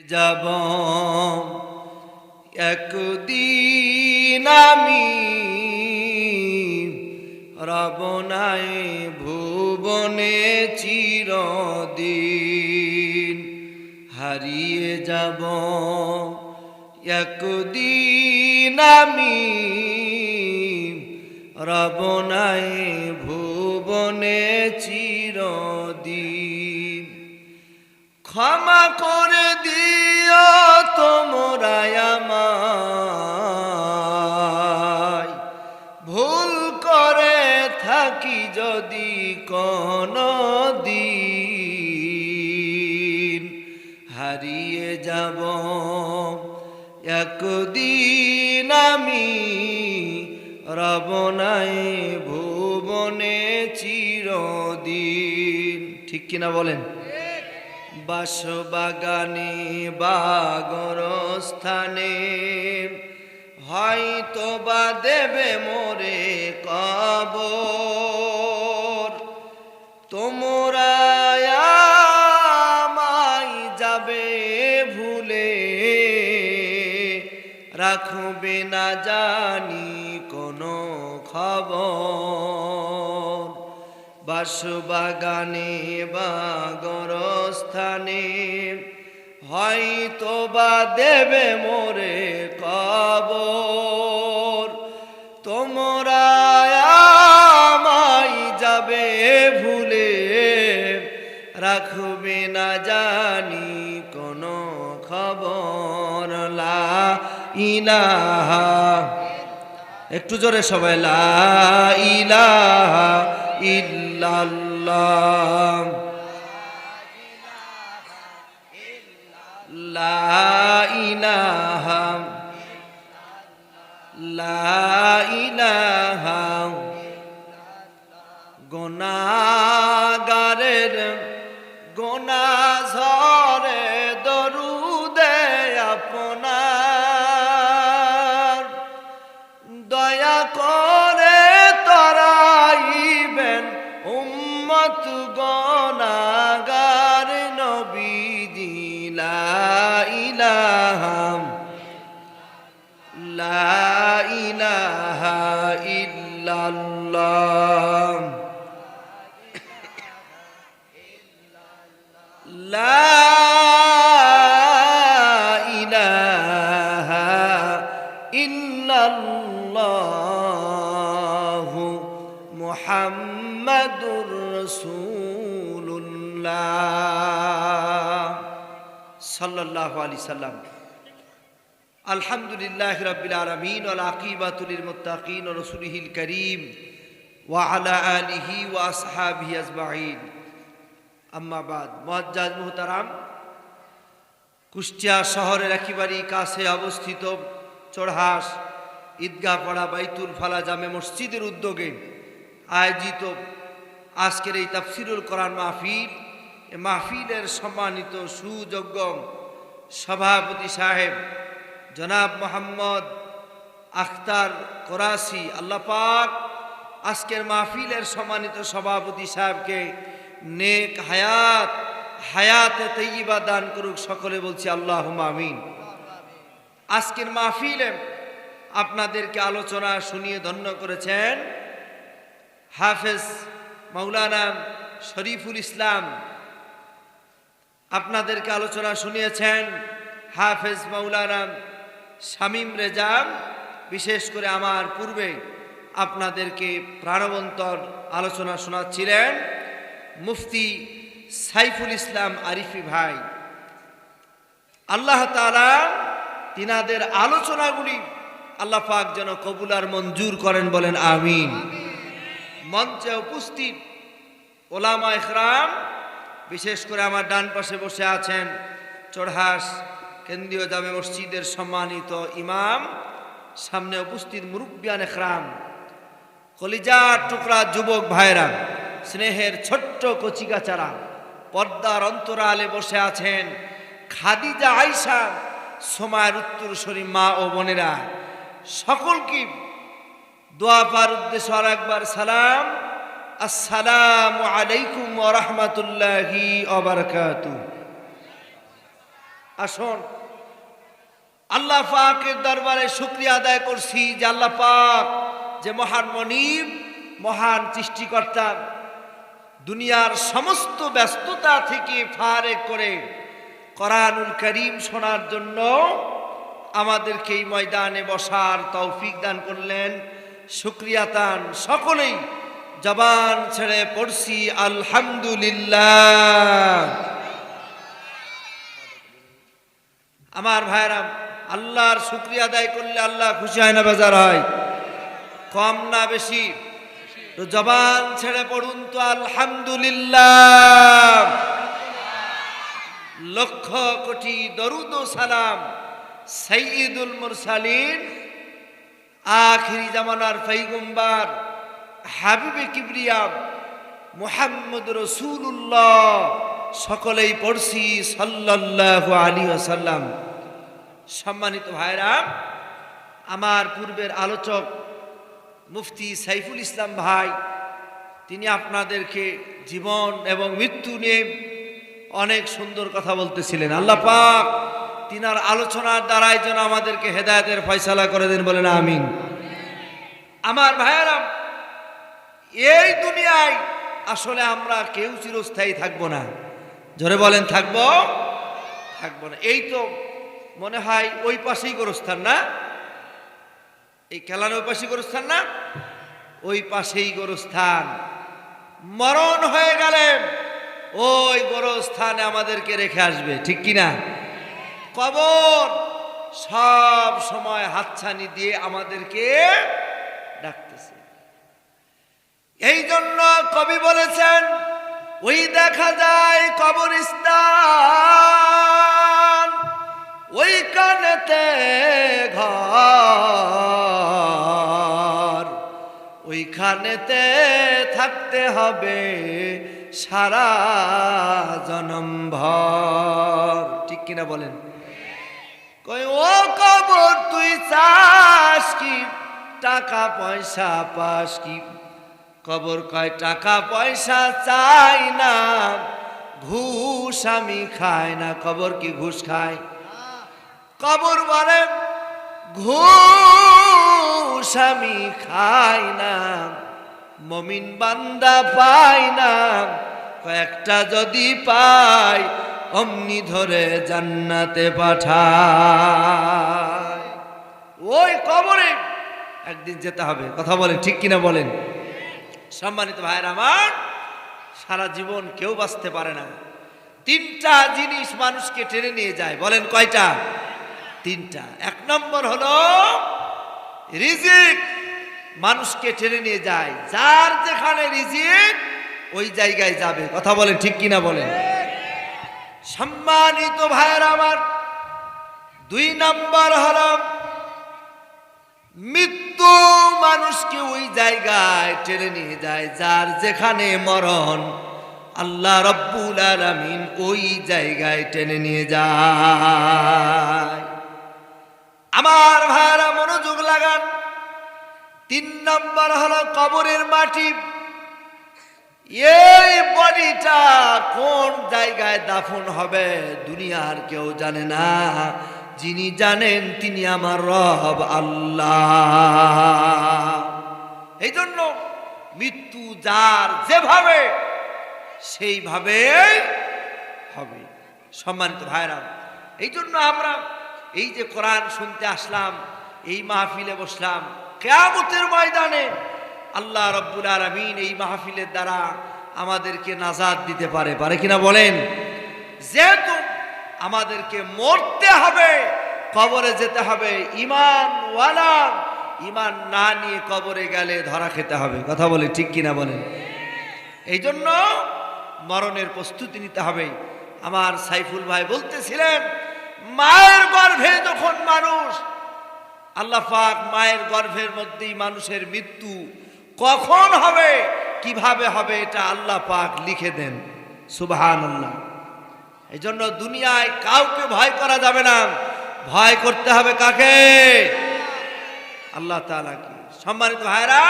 যাব একদিন আমি রব নাই ভুবনে চিরদিন হারিয়ে যাব একদিন আমি রব নাই ভুবনে চিরদিন ক্ষমা করে দিও তোমরা আমায় ভুল করে থাকি যদি কোনো দিন হারিয়ে যাব একদিন আমি রব নাই ভুবনে চিরদিন ঠিক কিনা বলেন বাসবাগানে বাগরস্থানে হয়তো বা দেবে মোরে কবর তোমরা আমায় যাবে ভুলে রাখবে না জানি কোনো খবর বাসবাগানে বাগরস্থানে হয়তো বা দেবে মোরে কবর তোমরা আমায় যাবে ভুলে রাখবে না জানি কোনো খবর লা ইলাহা একটু জোরে সবাই লা ইলাহা ইল্লাল্লাহ লা ইলাহা লা ইলাহা গুনাহগারের গুনাহ ঝরে দরুদে আপনার দয়া করে তরাইবেন উম্মত গুনাহগার নবীজি লা ইলাহা ইল্লাল্লাহ লা ইলাহা ইল্লাল্লাহু মুহাম্মাদুর রাসূলুল্লাহ সাল্লাল্লাহু আলাইহি সাল্লাম আলহামদুলিল্লাহি রাব্বিল আলামিন ওয়াল আকিবাতু লিল মুত্তাকিন ওয়া রাসূলিহিল কারীম ওয়া আলা আলিহি ওয়া আসহাবিহি আজমাইন আম্মা বাদ মুআজ্জাজ মুহতারাম কুষ্টিয়া শহরের একেবারে কাছে অবস্থিত চড়হাস ঈদগাহপাড়া বাইতুল ফালা জামে মসজিদের উদ্যোগে আয়োজিত আজকের এই তাফসিরুল কোরআন মাহফিল এই মাহফিলের সম্মানিত সুযোগ্য সভাপতি সাহেব জনাব মোহাম্মদ আখতার কোরাসি আল্লাহ পাক আজকের মাহফিলের সম্মানিত সভাপতি সাহেবকে নেক হায়াতে তৈয়বা দান করুক সকলে বলছি আল্লাহুম্মা আমিন আজকের মাহফিলে আপনাদেরকে আলোচনা শুনিয়ে ধন্য করেছেন হাফেজ মাওলানা শরীফুল ইসলাম আপনাদেরকে আলোচনা শুনিয়েছেন হাফেজ মাওলানা শামীম রেজা বিশেষ করে আমার পূর্বে আপনাদেরকে প্রাণবন্তর আলোচনা শোনাচ্ছিলেন মুফতি সাইফুল ইসলাম আরিফি ভাই আল্লাহ তাআলা তিনাদের আলোচনাগুলি আল্লাহ পাক যেন কবুল আর মঞ্জুর করেন বলেন আমিন মঞ্চে উপস্থিত ওলামা ইকরাম বিশেষ করে আমার ডান পাশে বসে আছেন চড়হাস কেন্দ্রীয় জামে মসজিদের সম্মানিত ইমাম সামনে উপস্থিত মুরব্বিয়ান ইকরাম কলিজার টুকরা যুবক ভাইরা স্নেহের ছোট্ট কচিকাচারা পর্দার অন্তরালে বসে আছেন খাদিজা আয়েশা সময়ের উত্তরসূরি মা ও বোনেরা সকলকে দোয়া পার উদ্দেশ্য আর একবার সালাম আসসালামু আলাইকুম ওয়া রাহমাতুল্লাহি ওয়া বারাকাতুহু আসুন আল্লাহ পাকের দরবারে শুকরিয়া আদায় করছি যে আল্লাহ পাক যে মহান মনিব, মহান সৃষ্টিকর্তা, দুনিয়ার সমস্ত ব্যস্ততা থেকে ফারেক করে কোরআনুল কারীম শোনার জন্য আমাদেরকে এই ময়দানে বসার তৌফিক দান করলেন। শুকরিয়া তান সকলেই জবান ছেড়ে পড়ছি আলহামদুলিল্লাহ। আমার ভাইরা, আল্লাহর শুকরিয়া আদায় করলে আল্লাহ খুশি হয় না বেজার হয়? কম না বেশি? তো জবান ছেড়ে পড়ুন তো আলহামদুলিল্লাহ। লক্ষ কোটি দরুদ ও সালাম সাইয়্যিদুল মুরসালিন, আখিরি জামানার পয়গম্বর হাবিবে কিবরিয়া মুহাম্মদ রাসূলুল্লাহ সকলেই পড়ছি সাল্লাল্লাহু আলাইহি ওয়াসাল্লাম। সম্মানিত ভাইরা, আমার পূর্বের আলোচক মুফতি সাইফুল ইসলাম ভাই, তিনি আপনাদেরকে জীবন এবং মৃত্যু নিয়ে অনেক সুন্দর কথা বলতেছিলেন। আল্লাহ পাক তিনার আলোচনার দ্বারাই যেন আমাদেরকে হেদায়েতের ফয়সালা করে দেন, বলেন আমিন। আমার ভাইয়েরা, এই দুনিয়ায় আসলে আমরা কেউ চিরস্থায়ী থাকবো না। জোরে বলেন থাকবো? থাকবো না। এই তো মনে হয় ওই পাশেই গোরস্থান না? এই খেলার ওই পাশেই গোরস্থান না? ওই পাশেই গোরস্থান। মরণ হয়ে গেলে ওই গোরস্থানে আমাদেরকে রেখে আসবে, ঠিক কিনা? কবর সব সময় হাতছানি দিয়ে আমাদেরকে ডাকতেছে। এই জন্য কবি বলেছেন, ওই দেখা যায় কবরস্থান, ওই কানেতে ঘর, ওইখানেতে থাকতে হবে সারা জনম ভর, ঠিক কিনা বলেন? কই ও কবর তুই চাস কি, টাকা পয়সা পাস কি? কবর কয় টাকা পয়সা চাই না, ঘুষ আমি খাই না। কবর কি ঘুষ খায়? কবর বলে ঘুষ আমি খাই না, মমিন বান্দা পাই না, কয়েকটা যদি পাই অমনি ধরে জান্নাতে পাঠায়। ওই কবরে একদিন যেতে হবে, কথা বলেন ঠিক কিনা বলেন? সম্মানিত ভাইরা আমার, সারা জীবন কেউ বাঁচতে পারে না। তিনটা জিনিস মানুষকে টেনে নিয়ে যায়, বলেন কয়টা? তিনটা। এক নম্বর হলো রিজিক, মানুষকে টেনে নিয়ে যায়। যার যেখানে রিজিক ওই জায়গায় যাবে, কথা বলেন ঠিক কিনা বলেন? সম্মানিত ভাইরা আমার, দুই নম্বর হলো মৃত্যু, মানুষকে ওই জায়গায় টেনে নিয়ে যায় যার যেখানে মরণ। আল্লাহ রব্বুল আলামিন ওই জায়গায় টেনে নিয়ে যায়। আমার ভাইরা মনোযোগ লাগান। তিন নম্বর হলো কবরের মাটি। এই বডিটা কোন জায়গায় দাফন হবে দুনিয়ার কেউ জানে না, যিনি জানেন তিনি আমার রব আল্লাহ। এই জন্য মৃত্যু যার যেভাবে সেইভাবে হবে। সম্মানিত ভাইরা, এই জন্য আমরা এই যে কোরআন শুনতে আসলাম, এই মাহফিলে বসলাম, কিয়ামতের ময়দানে আল্লাহ রব্বুল আলামিন এই মাহফিলের দ্বারা আমাদেরকে নাজাত দিতে পারে, পারে কিনা বলেন? যেহেতু আমাদেরকে মরতে হবে, কবরে যেতে হবে, ঈমানওয়ালা, ঈমান না নিয়ে কবরে গেলে ধরা খেতে হবে, কথা বলে ঠিক কিনা বলেন? এই জন্য মরণের প্রস্তুতি নিতে হবে। আমার সাইফুল ভাই বলতেছিলেন, মায়ের গর্ভে যখন মানুষ, আল্লাহ পাক মায়ের গর্ভের মধ্যেই মানুষের মৃত্যু কখন হবে, কিভাবে হবে, এটা আল্লাহ পাক লিখে দেন। সুবহানাল্লাহ। এই জন্য দুনিয়ায় কাউকে ভয় করা যাবে না, ভয় করতে হবে কাকে? আল্লাহ তাআলাকে। সম্মানিত ভাইরা,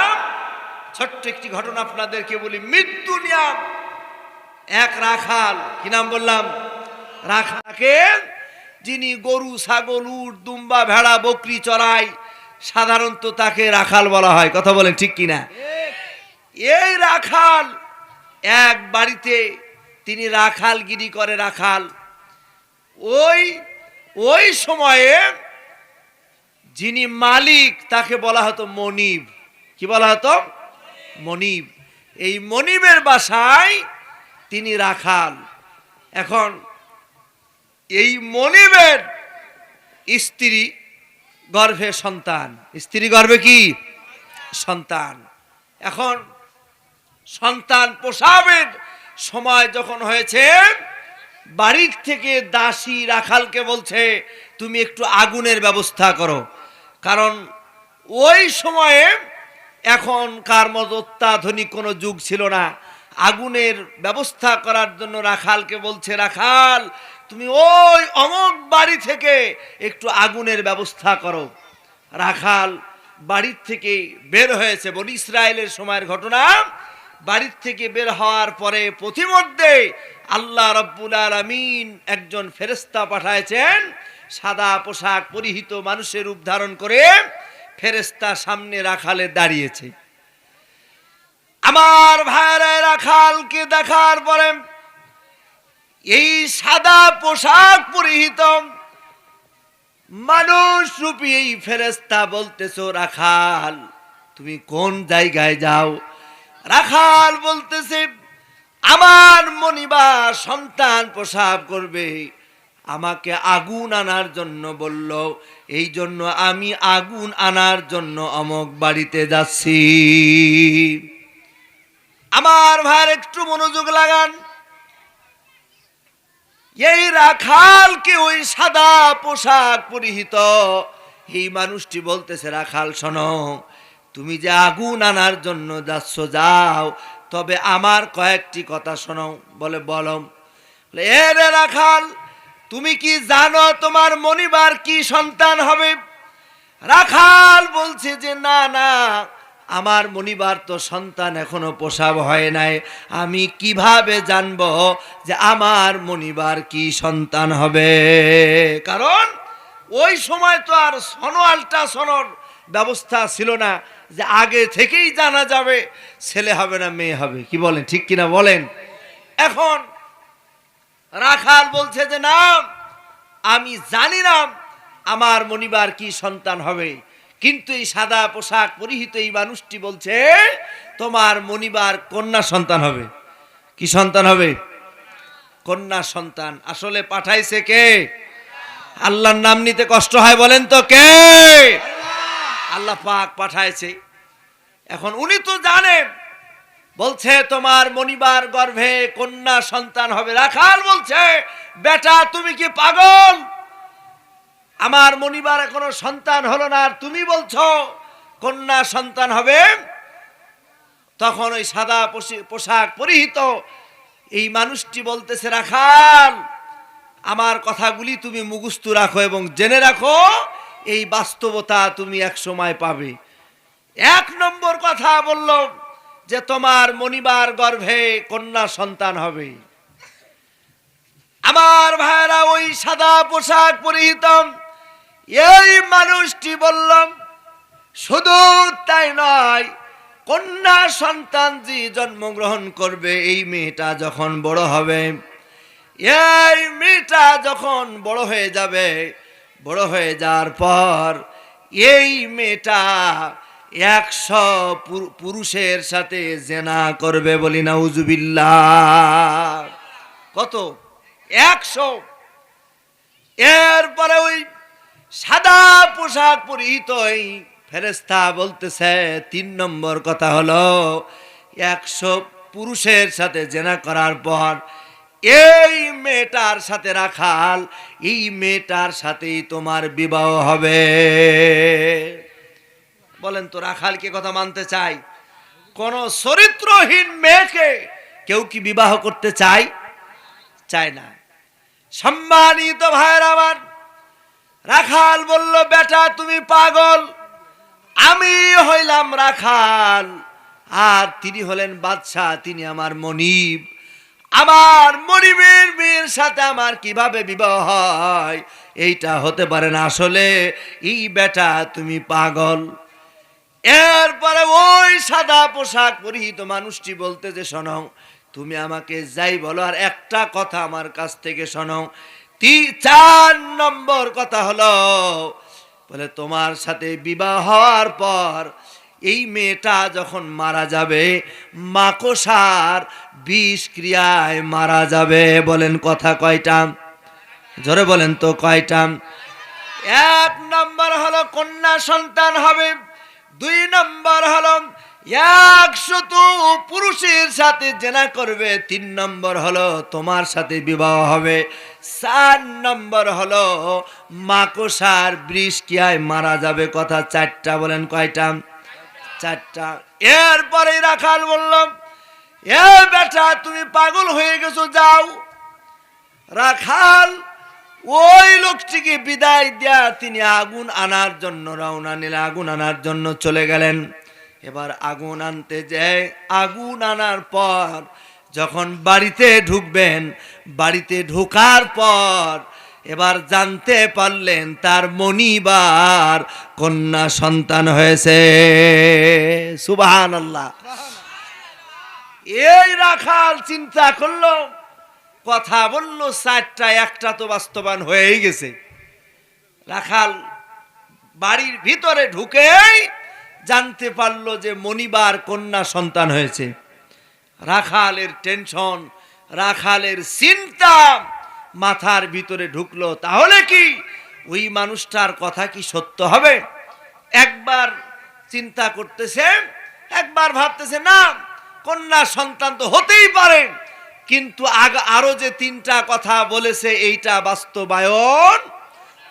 ছোট্ট একটি ঘটনা আপনাদেরকে বলি। মৃত্যু নিয়াম এক রাখাল, কি নাম বললাম? রাখালকে যিনি গরু ছাগল উট দুম্বা ভেড়া বকরি চড়ায় সাধারণত তাকে রাখাল বলা হয়। কথা বলেন ঠিক কিনা? এই রাখাল এক বাড়িতে তিনি রাখালগিরি করে রাখাল। ওই ওই সময়ে যিনি মালিক তাকে বলা হতো মনিব। কি বলা হতো? মনিব। এই মনিবের বাসায় তিনি রাখাল। এখন এই মনিবের স্ত্রী গর্ভে সন্তান, স্ত্রী গর্ভে কি সন্তান। এখন সন্তান প্রসবের সময় যখন হয়েছে, বাড়ির থেকে দাসী রাখালকে বলছে তুমি একটু আগুনের ব্যবস্থা করো। কারণ ওই সময়ে এখনকার মতো অত্যাধুনিক কোনো যুগ ছিল না। আগুনের ব্যবস্থা করার জন্য রাখালকে বলছে, রাখাল তুমি ওই অমুক বাড়ি থেকে একটু আগুনের ব্যবস্থা করো। রাখাল বাড়ির থেকে বের হয়েছে। বনি ইসরায়েলের সময়ের ঘটনা। বাড়ির থেকে বের হওয়ার পরে পথিমধ্যে আল্লাহ রাব্বুল আলামিন একজন ফেরেশতা পাঠাইছেন, সাদা পোশাক পরিহিত মানুষের রূপ ধারণ করে ফেরেশতা সামনে রাখালে দাঁড়িয়েছে। আমার ভাইরা, রাখালকে দেখার পরে এই সাদা পোশাক পরিহিত মানুষ রূপী এই ফেরেশতা বলতেছো, রাখাল তুমি কোন জায়গায় যাও? রাখাল বলতেছে, আমার মনিবা সন্তান প্রসব করবে, আমাকে আগুন আনার জন্য বলল, এই জন্য আমি আগুন আনার জন্য অমুক বাড়িতে যাচ্ছি। আমার ভাইয়ের একটু মনোযোগ লাগান। এই রাখালকে ওই সাদা পোশাক পরিহিত এই মানুষটি বলতেছে, রাখাল শোনো, তুমি যে আগুন আনার জন্য যাচ্ছ যাও, তবে আমার কয়েকটি কথা শোনো। বলে বলো। এ রে রাখাল, তুমি কি জানো তোমার মনিবার কি সন্তান হবে? রাখাল বলছে যে না না, আমার মনিবার তো সন্তান এখনো প্রসব হয় নাই, আমি কিভাবে জানবো যে আমার মনিবার কি সন্তান হবে? কারণ ওই সময় তো আর সোনো আল্ট্রাসোনোর ব্যবস্থা ছিল না যে আগে থেকেই জানা যাবে ছেলে হবে না মেয়ে হবে। কি বলেন ঠিক কিনা বলেন? এখন রাখাল বলছে যে না, আমি জানি না আমার মনিবার কি সন্তান হবে, কিন্তু এই সাদা পোশাক পরিহিত এই মানুষটি বলছে তোমার মনিবার কন্যা সন্তান হবে। কি সন্তান হবে? কন্যা সন্তান। আসলে পাঠাইছে কে? আল্লাহর নাম নিতে কষ্ট হয় বলেন তো কে? আল্লাহ পাক পাঠাইছে। এখন উনি তো জানেন, বলছে তোমার মনিবার গর্ভে কন্যা সন্তান হবে। রাখাল বলছে, বেটা তুমি কি পাগল? আমার মনিবার এখনো সন্তান হলো না, আর তুমি বলছো কন্যা সন্তান হবে? তখন ওই সাদা পোশাক পরিহিত এই মানুষটি বলতেছে, রাখাল আমার কথাগুলি তুমি মুখস্থ রাখো এবং জেনে রাখো, এই বাস্তবতা তুমি এক সময় পাবে। এক নম্বর কথা বলল যে তোমার মনিবার গর্ভে কন্যা সন্তান হবে। আমার ভাইরা, ওই সাদা পোশাক পরিহিত এই মানুষটি বললাম, শুধু তাই নয়, কন্যা সন্তান যে জন্মগ্রহণ করবে, এই মেয়েটা যখন বড় হবে, এই মেয়েটা যখন বড় হয়ে যাবে, বড় হয়ে যাওয়ার পর এই মেয়েটা 100 পুরুষের সাথে জেনা করবে। বলি নাউজুবিল্লাহ। কত? 100। এরপরে ওই সাদা পোশাক পরিহিত এই ফেরেশতা বলতেছে, 3 নম্বর কথা হলো, 100 পুরুষের সাথে জেনা করার পর এই মেয়েটার সাথে রাখাল, এই মেয়েটার সাথেই তোমার বিবাহ হবে। বলেন তো, রাখাল কে কথা মানতে চাই? কোন চরিত্রহীন মেয়েকে কেউ কি বিবাহ করতে চায়? চায় না। সম্মানিত ভাইরা আমার, রাখাল বলল, বেটা তুমি পাগল, আমি হইলাম রাখাল আর তিনি হলেন বাদশাহ, তিনি আমার মনিব। আমার মনিবের মেয়ের সাথে আমার কিভাবে বিবাহ হয়, এইটা হতে পারে না। আসলে এই বেটা তুমি পাগল। এরপরে ওই সাদা পোশাক পরিহিত মানুষটি বলতে যে, শোনো, তুমি আমাকে যাই বলো, আর একটা কথা আমার কাছ থেকে শোনো। 4 নম্বর কথা হলো, বলে তোমার সাথে বিবাহ হওয়ার পর এই মেয়েটা যখন মারা যাবে, মাকড়সার বিষ ক্রিয়ায় মারা যাবে। বলেন কথা কয়টা? জোরে বলেন তো কয়টা? 1 নম্বর হলো কন্যা সন্তান হবে, 2 নম্বর হলো 100 পুরুষের সাথে জেনা করবে, 3 নম্বর হলো তোমার সাথে বিবাহ হবে, 4 নম্বর হলো মাকড়সার বিষ ক্রিয়ায় মারা যাবে। কথা 4টা। বলেন কয়টা? 4টা। এরপরে রাখাল বলল, এ বেটা তুমি পাগল হয়ে গেছো, যাও। রাখাল ওই লোকটিকে বিদায় দেয়া তিনি আগুন আনার জন্য রওনা নিলেন, আগুন আনার জন্য চলে গেলেন। এবার আগুন আনতে যায়, আগুন আনার পর যখন বাড়িতে ঢুকবেন, বাড়িতে ঢোকার পর এবার জানতে পারলেন তার মনিবার কন্যা সন্তান হয়েছে। সুবহানাল্লাহ। এই রাখাল চিন্তা করলো, কথা বললো 4টা, একটা তো বাস্তবায়ন হয়েই গেছে। রাখাল বাড়ির ভিতরে ঢুকেই জানতে পারলো যে মনিবার কন্যা সন্তান হয়েছে। রাখালের টেনশন, রাখালের চিন্তা মাথার ভিতরে ঢুকলো, তাহলে কি ওই মানুষটার কথা কি সত্য হবে? একবার চিন্তা করতেছে, একবার ভাবতেছে, না, কন্যা সন্তান তো হতেই পারে, কিন্তু আরো যে 3টা কথা বলেছে এইটা বাস্তবায়ন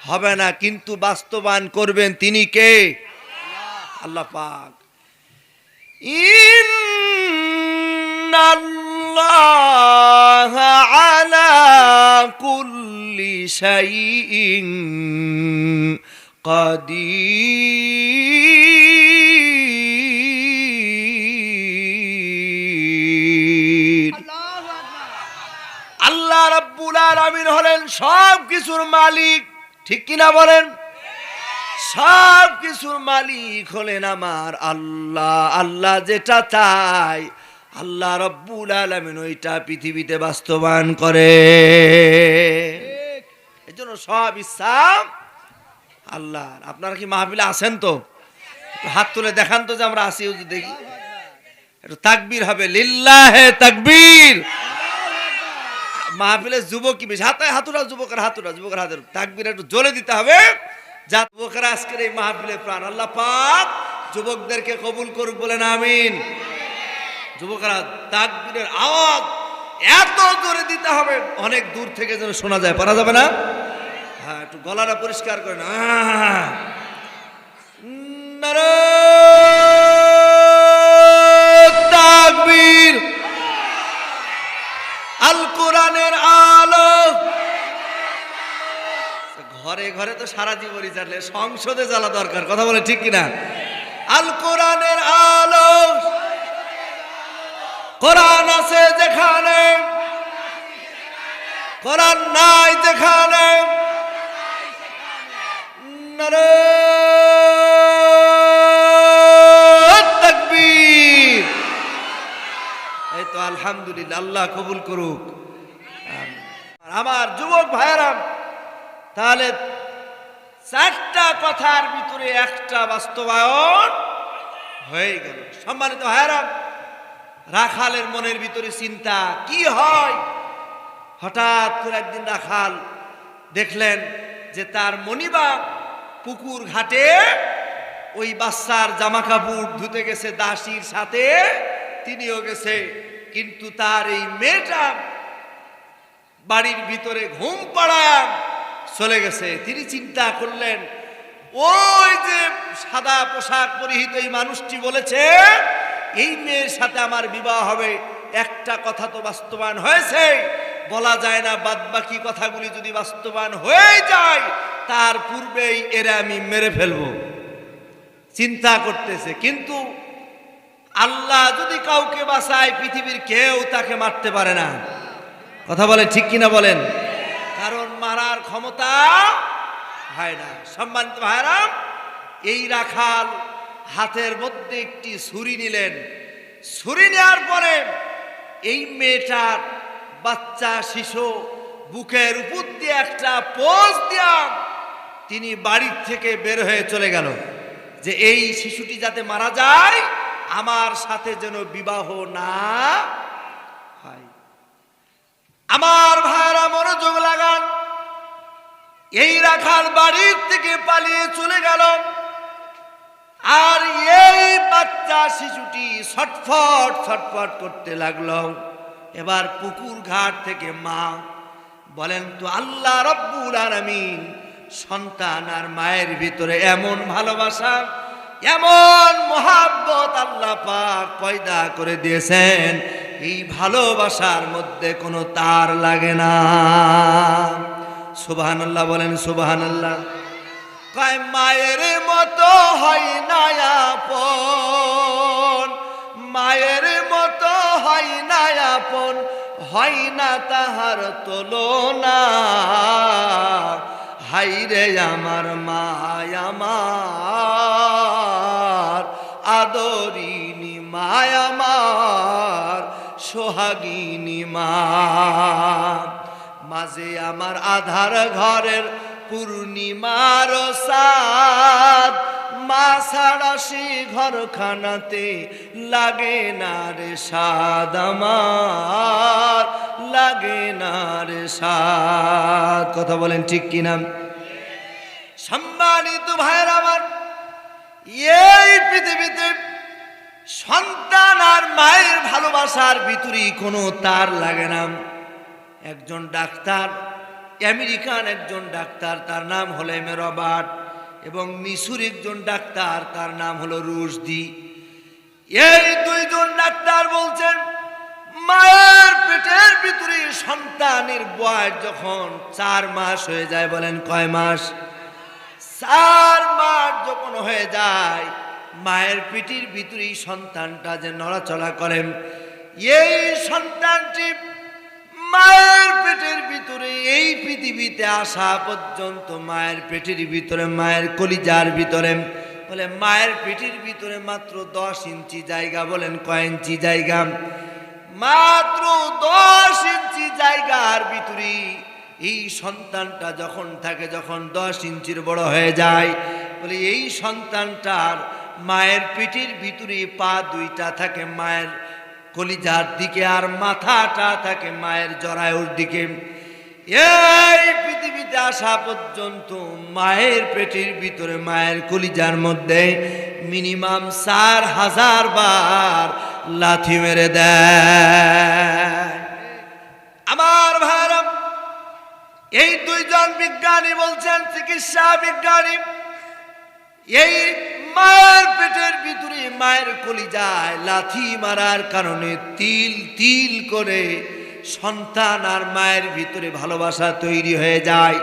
হবে না। কিন্তু বাস্তবায়ন করবেন তিনি কে? আল্লাহ পাক। ইন্নাল্লাহা আলা কুল্লি শাইইন কাদির। আল্লাহ রাব্বুল আলামিন হলেন সব কিছুর মালিক, ঠিক কিনা বলেন? সব কিছুর মালিক হলেন আমার আল্লাহ। আল্লাহ যেটা চাই আল্লাহ রাব্বুল আলামিন ওইটা পৃথিবীতে বাস্তবায়ন করে। এজন্য সব ইচ্ছা আল্লাহর। আপনারা কি মাহফিলে আছেন? তো হাত তুলে দেখান তো যে আমরা আছি, দেখি। একটু তাকবীর হবে, লিল্লাহে তাকবীর। মাহফিলে যুবক কি বেশি? হাতুরা যুবকের হাতুরা, যুবকের হাতের তাকবীর একটু জোরে দিতে হবে, যা যুবকেরা আজকের এই মাহফিলে প্রাণ। আল্লাহ পাক যুবকদেরকে কবুল করুক, বলেন আমিন। যুবকেরা তাকবীরের আওয়াজ এত জোরে দিতে হবে অনেক দূর থেকে যেন শোনা যায়। পারা যাবে না? হ্যাঁ, একটু গলাটা পরিষ্কার করেন। তাকবীর। আল কোরআনের আলো। ঘরে ঘরে তো সারা জীবনই জ্বালে, সংসদে জ্বালা দরকার। কথা বলে ঠিক কিনা? আল কোরআনের আলো। কোরআন আছে যেখানে, কোরআন নাই যেখানে, তাকবীর। এই তো আলহামদুলিল্লাহ, আল্লাহ কবুল করুক। আমার যুবক ভাইয়েরা, তাহলে 4টা কথার ভিতরে একটা বাস্তবায়ন হয়ে গেল। সম্মানিত ভাইয়েরা, রাখালের মনের ভিতরে চিন্তা কি হয়। হঠাৎ করে একদিন রাখাল দেখলেন যে তার মনিবা পুকুর ঘাটে ওই বাচ্চার জামা কাপড় ধুতে গেছে, দাসীর সাথে তিনিও গেছে, কিন্তু তার এই মেয়েটা বাড়ির ভিতরে ঘুম পাড়ায় চলে গেছে। তিনি চিন্তা করলেন, ওই যে সাদা পোশাক পরিহিত এই মানুষটি বলেছে এই মেয়ের সাথে আমার বিবাহ হবে, একটা কথা তো বাস্তবায়ন হয়েছে, বলা যায় না বাদবাকি কথাগুলি যদি বাস্তবায়ন হয়ে যায় তার পূর্বেই এরা আমি মেরে ফেলবো। চিন্তা করতেছে, কিন্তু আল্লাহ যদি কাউকে বাঁচায় পৃথিবীর কেউ তাকে মারতে পারে না। কথা বলেন ঠিক কিনা বলেন? কারণ মারার ক্ষমতা হয় না। সম্মানিত ভাইরা, এই রাখাল হাতের মধ্যে একটি ছুরি নিলেন। ছুরি নেওয়ার পরে এই মেয়েটার বাচ্চা শিশু বুকের উপর দিয়ে একটা পোজ দিয়া তিনি বাড়ির থেকে বের হয়ে চলে গেল, যে এই শিশুটি যাতে মারা যায়, আমার সাথে যেন বিবাহ না হয়। আমার ভাইরা মনোযোগ লাগান, এই রাখাল বাড়ির থেকে পালিয়ে চলে গেল, আর এই বাচ্চা শিশুটি ছটফট ছটফট করতে লাগলো। এবার পুকুর ঘাট থেকে মা বলেন তো, আল্লাহ রব্বুল আলামিন সন্তান আর মায়ের ভিতরে এমন ভালোবাসা, এমন মহাব্বত আল্লাহ পাক পয়দা করে দিয়েছেন, এই ভালোবাসার মধ্যে কোনো তার লাগে না। সুবহানাল্লাহ বলেন সুবহানাল্লাহ। কয় মায়ের মতো হয় না আপন, মায়ের মতো হয় না আপন, হয় না তাহার তুলনা। হাইরে আমার মা, আমার আদরিনী মা, আমার সোহাগিনী মা। মাঝে আমার আধার ঘরের পূর্ণিমার চাঁদ, মা ছাড়া সে ঘরখানাতে লাগে না রে স্বাদ, আমার লাগে না রে স্বাদ। কথা বলেন ঠিক কিনা? সম্মানিত ভাইয়ের আমার, এই পৃথিবীতে সন্তান আর মায়ের ভালোবাসার ভিতরে কোনো তার লাগে না। একজন ডাক্তার, আমেরিকান একজন ডাক্তার, তার নাম হলো এম এ রবার্ট, এবং মিশর একজন ডাক্তার, তার নাম হলো রুশদি। এই দুইজন ডাক্তার বলছেন, মায়ের পেটের ভিতরে সন্তানের বয়স যখন 4 মাস হয়ে যায়, বলেন কয় মাস? 4 মাস যখন হয়ে যায়, মায়ের পেটের ভিতরে সন্তানটা যে নড়াচড়া করেন, এই সন্তানটি মায়ের পেটের ভিতরে এই পৃথিবীতে আসা পর্যন্ত মায়ের পেটের ভিতরে, মায়ের কলিজার ভিতরে, বলে মায়ের পেটের ভিতরে মাত্র 10 ইঞ্চি জায়গা। বলেন কয় ইঞ্চি জায়গা? মাত্র 10 ইঞ্চি জায়গার ভিতরে এই সন্তানটা যখন থাকে, যখন 10 ইঞ্চির বড় হয়ে যায়, বলে এই সন্তানটার মায়ের পেটের ভিতরে পা 2টা থাকে মায়ের কলিজার দিকে, আর মাথাটা থাকে মায়ের জরায়ুর দিকে। এই পৃথিবীতে আসা পর্যন্ত মায়ের পেটের ভিতরে, মায়ের কলিজার মধ্যে মিনিমাম 4000 বার লাথি মেরে দেয়। আমার ভাইরা, এই দুইজন বিজ্ঞানী বলছেন, চিকিৎসা বিজ্ঞানী, এই মায়ের পেটের ভিতরে মায়ের কলিজায় লাথি মারার কারণে তিল তিল করে সন্তান আর মায়ের ভিতরে ভালোবাসা তৈরি হয়ে যায়।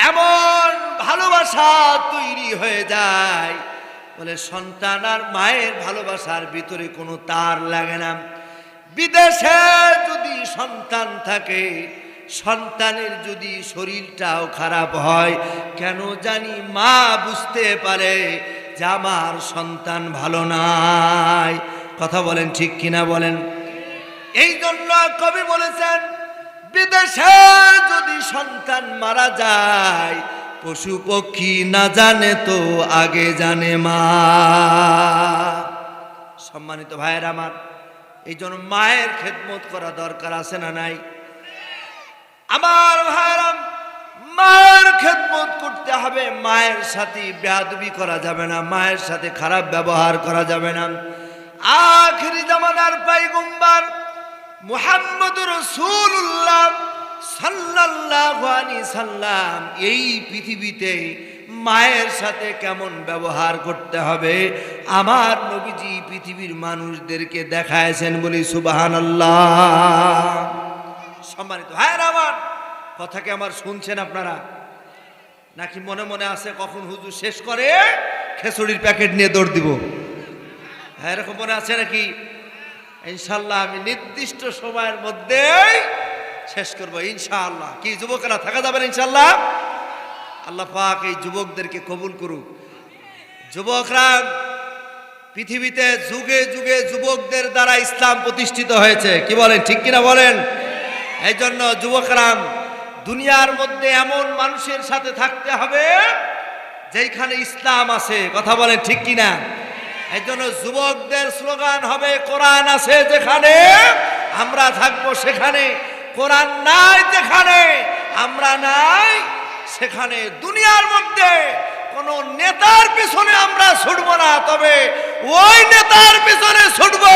এমন ভালোবাসা তৈরি হয়ে যায়, বলে সন্তান আর মায়ের ভালোবাসার ভিতরে কোনো তার লাগে না। বিদেশে যদি সন্তান থাকে, সন্তানের যদি শরীরটাও খারাপ হয়, কেন জানি মা বুঝতে পারে যে আমার সন্তান ভালো নাই। কথা বলেন ঠিক কিনা বলেন? এই জন্য কবি বলেছেন, বিদেশে যদি সন্তান মারা যায়, পশু পক্ষী না জানে তো আগে জানে মা। সম্মানিত ভাইয়ের আমার, এই জন্য মায়ের খেদমত করা দরকার আছে না নাই? আমার ভাইরা, মায়ের খেদমত করতে হবে, মায়ের সাথে বেয়াদবি করা যাবে না, মায়ের সাথে খারাপ ব্যবহার করা যাবে না। আখিরি জামানার পয়গম্বর মুহাম্মদুর রাসূলুল্লাহ সাল্লাল্লাহু আলাইহি সাল্লাম এই পৃথিবীতে মায়ের সাথে কেমন ব্যবহার করতে হবে আমার নবীজি পৃথিবীর মানুষদেরকে দেখায়ছেন, বলি সুবহানাল্লাহ। সম্মানিত ভাইরা আমার, কথা কি আমার শুনছেন আপনারা? নাকি মনে মনে আছে কখন হুজুর শেষ করে খেচুড়ির প্যাকেট নিয়ে দৌড় দিব? হ্যাঁ, এরকম মনে আছে নাকি? ইনশাল্লাহ আমি নির্দিষ্ট সময়ের মধ্যে শেষ করবো ইনশাআল্লাহ। কি যুবকেরা থাকা যাবেন ইনশাআল্লাহ? আল্লাহ পাক এই যুবকদেরকে কবুল করুক। যুবকরা, পৃথিবীতে যুগে যুগে যুবকদের দ্বারা ইসলাম প্রতিষ্ঠিত হয়েছে, কি বলেন, ঠিক কিনা বলেন? এই জন্য যুবকরা, দুনিয়ার মধ্যে এমন মানুষের সাথে থাকতে হবে যেখানে ইসলাম আছে, কথা বলেন ঠিক কিনা? এই জন্য যুবকদের স্লোগান হবে, কোরআন আছে যেখানে আমরা থাকবো সেখানে, কোরআন নাই যেখানে আমরা নাই সেখানে। দুনিয়ার মধ্যে কোন নেতার পিছনে আমরা ছুটবো না, তবে ওই নেতার পিছনে ছুটবো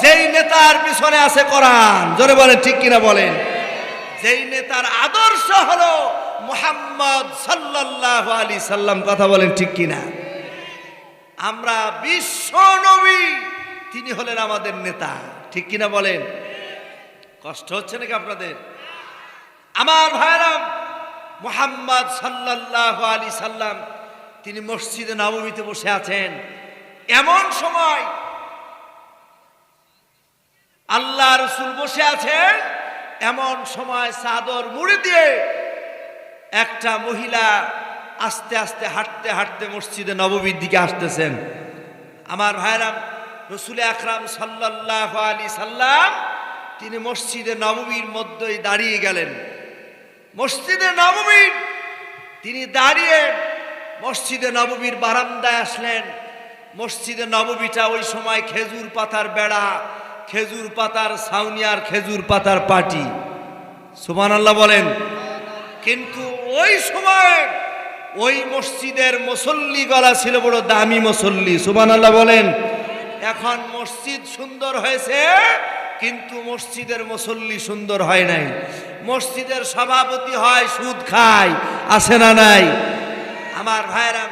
যেই নেতার পিছনে আছে কোরআন। জোরে বলেন ঠিক কিনা বলেন? যেই নেতার আদর্শ হলো মুহাম্মদ সাল্লাল্লাহু আলাইহি সাল্লাম, কথা বলেন ঠিক কিনা? আমরা বিশ্ব নবী, তিনি হলেন আমাদের নেতা, ঠিক কিনা বলেন? কষ্ট হচ্ছে নাকি আপনাদের? আমার ভাইরা, মুহাম্মদ সাল্লাল্লাহু আলাইহি সাল্লাম তিনি মসজিদে নববীতে বসে আছেন। এমন সময় আল্লাহ রাসূল বসে আছেন, এমন সময় চাদর মুড়ি দিয়ে একটা মহিলা আস্তে আস্তে হাঁটতে হাঁটতে মসজিদে নববীর দিকে আসতেছেন। আমার ভাইরা, রাসূল আকরাম সাল্লাল্লাহু আলাইহি সাল্লাম তিনি মসজিদে নববীর মধ্যেই দাঁড়িয়ে গেলেন। মসজিদে নববীর তিনি দাঁড়িয়ে মসজিদে নববীর বারান্দায় আসলেন। মসজিদে নববীটা ওই সময় খেজুর পাতার বেড়া, খেজুর পাতার ছাউনি আর খেজুর পাতার পাটি, সুবহানাল্লাহ বলেন। কিন্তু ওই সময় ওই মসজিদের মুসল্লি গলা ছিল বড় দামি মুসল্লি, সুবহানাল্লাহ বলেন। এখন মসজিদ সুন্দর হয়েছে কিন্তু মসজিদের মুসল্লি সুন্দর হয় নাই। মসজিদের সভাপতি হয় সুদ খায়, আছে না নাই? আমার ভাইরা,